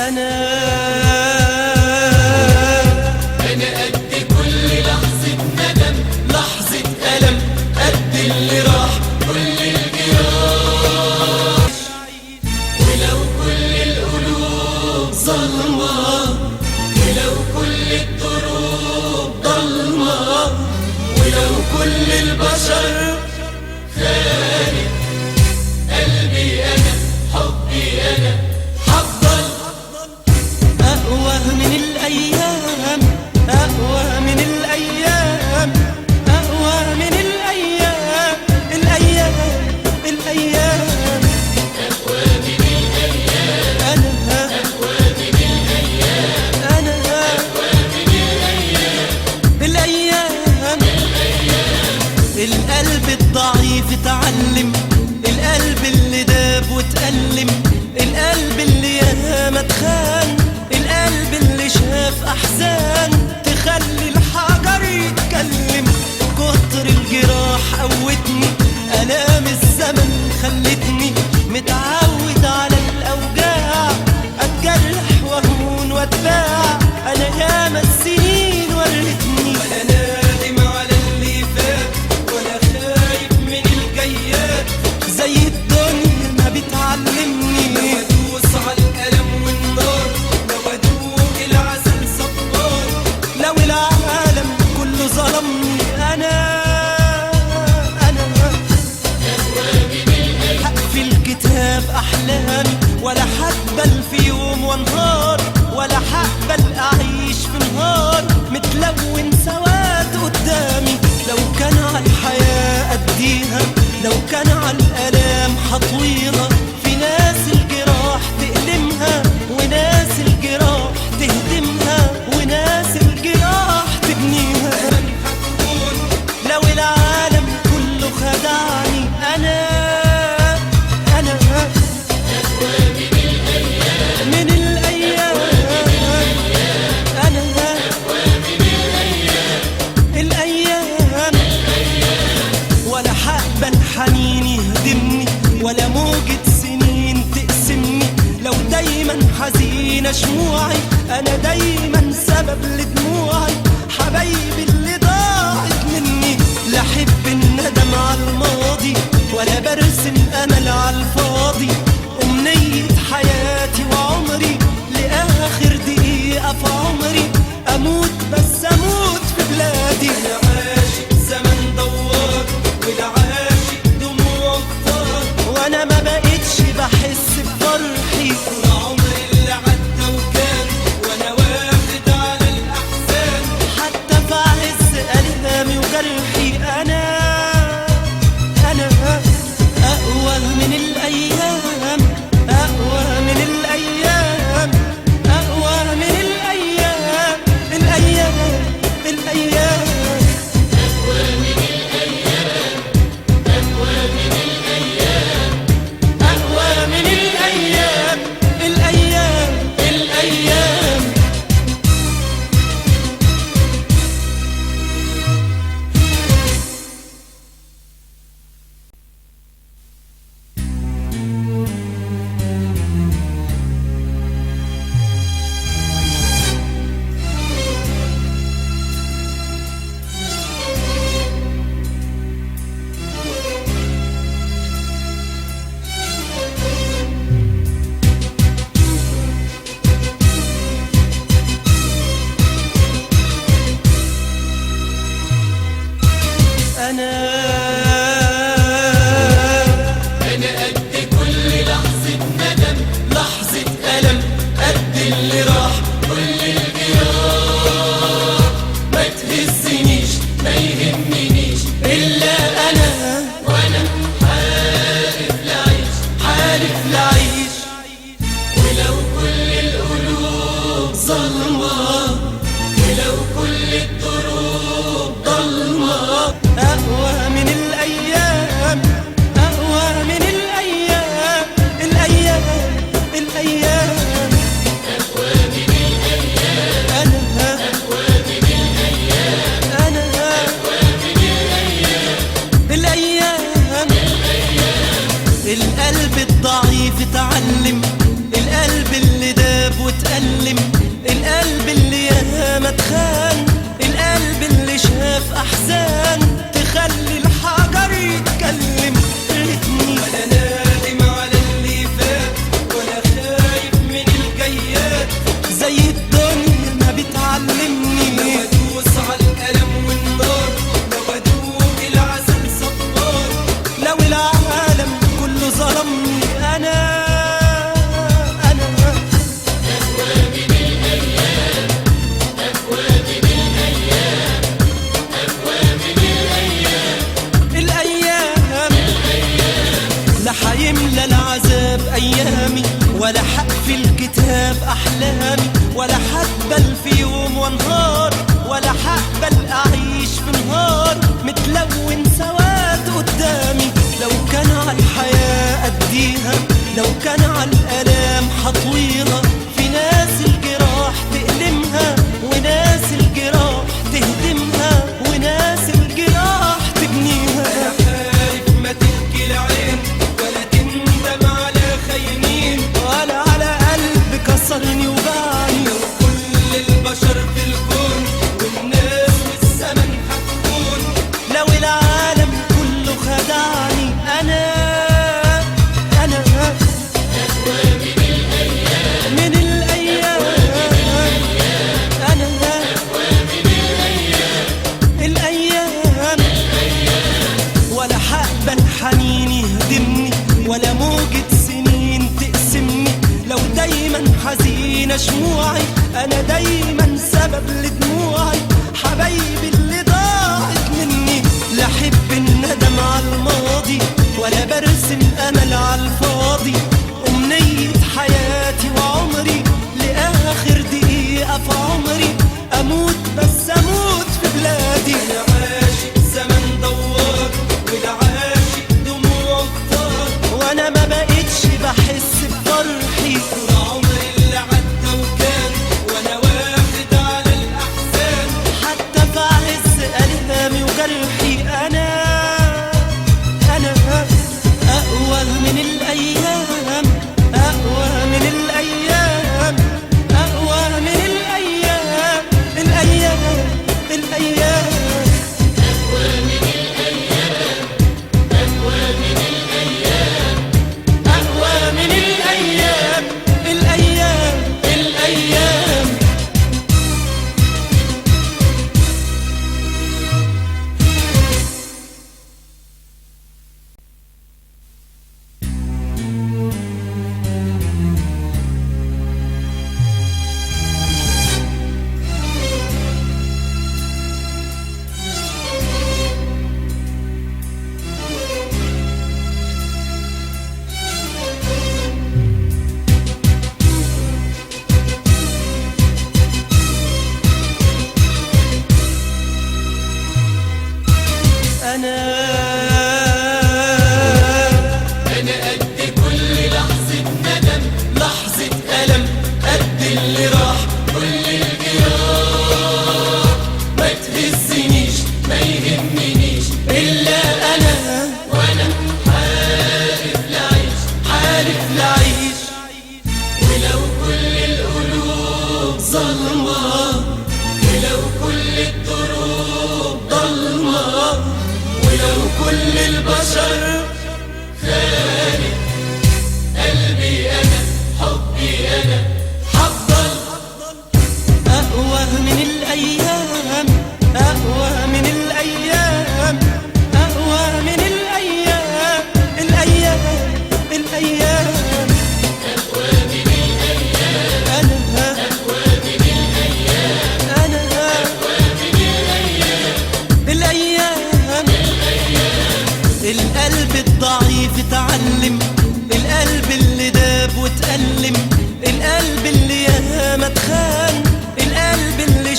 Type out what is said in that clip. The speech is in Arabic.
أنا قد كل لحظة ندم، لحظة ألم، قد اللي راح كل الجراح. ولو كل القلوب ظلمة، ولو كل الدروب ضلمة، ولو كل البشر خانت، قلبي أنا حبي أنا هفضل أقوى من الأيام، أقوى من الأيام، أقوى من الأيام، الأيام الأيام أقوى من الأيام، أنا أقوى من الأيام، أنا أقوى من الأيام، الأيام القلب الضعيف اتعلم، القلب اللي داب واتألم، القلب اللي ياما اتخان، القلب اللي شاف أحزان تخلي الحجر يتكلم. كتر الجراح قوتني، آلام الزمن خلتني متعود على الأوجاع، أتجرح وأهون وأتباع. أنا ياما السنين ورتني، ولا نادم على اللي فات ولا خايف من الجيات. زي الدنيا ما بتعلمني، لو أدوس على الألم والنار، لو أدوق العسل صبار، لو العالم كله ظلمني. أنا هقفل كتاب أحلامي، ولا هقبل في يوم وانهار، ولا هقبل أعيش في نهار متلون سواد قدامي. لو كان على الحياة أديها، لو كان على الآلام حطويها، في ناس الجراح تألمها، وناس الجراح تهدمها، وناس الجراح تبنيها. لو العالم كله خدعني، أنا من الأيام، أنا الأيام، ولا هقبل حنين يهدمني، ولا موجة سنين تقسمني. لو دايما حزينة شموعي، أنا دايما سبب لدموعي. حبايبي اللي ضاعت مني، لا أحب الندم على الماضي، ولا برسم أمل على الفاضي. أمنية حياتي وعمري لآخر دقيقة في عمري، أموت بس أموت في بلادي. أنا عاشق زمن دوار، والعاشق دموع كتار، وأنا ما بقتش بحس بفرحي. عمري اللي عدى وكان، وأنا واخد على الأحزان، حتى في عز ألامي وجرحي. أنا أقوى في الكتاب أحلامي، ولا هقبل في يوم وانهار، ولا هقبل أعيش في نهار متلون سواد قدامي. لو كان على الحياة أديها، لو كان على الآلام حطويها، في ناس الجراح تألمها وناس الجراح تهدمها وناس الجراح تبنيها. أنا خايف ما تبكي العين ولا تندم على خاينين، ولا على قلب كسرني وباعني. لو كل البشر في الكون والناس والزمن هتكون، لو العالم كله خدعني، أنا من الأيام، أنا الأيام. ولا هقبل حنين يهدمني، ولا موجة سنين تقسمني. لو دايما حزينة شموعي، أنا دايما سبب لدموعي. حبايبي اللي ضاعت مني، لا أحب الندم على الماضي، ولا برسم أمل على الفاضي. أمنية حياتي وعمري لآخر دقيقة في عمري، أموت بس أموت في بلادي. أنا عاشق زمن دوار والعاشق دموعه كتار، وأنا ما بقتش بحس بفرحي. طول عمري اللي عدى وكان وأنا واخد على الأحزان. حتى في عز ألامي وجرحي، أنا أقوى من الأيام، أقوى من الأيام، أقوى من الأيام. الأيام الأيام أقوى من الأيام، الأيام الأيام. أنا قد كل لحظة ندم، لحظة ألم قد اللي راح كل الجراح. ما تهزنيش ما يهمنيش إلا أنا، وأنا حالف لعيش، حالف لعيش. ولو كل القلوب ظلمة، ولو كل الدروب ضلمة، ولو كل البشر خانق قلبي أنا حبي أنا حفضل. أقوى من الأيام، أقوى من الأيام، أقوى من الأيام. الأيام الأيام أقوى من الأيام، أنا أقوى من الأيام، أنا أقوى من الأيام. الأيام. القلب الضعيف اتعلم، القلب اللي داب واتألم، القلب اللي ياما اتخان.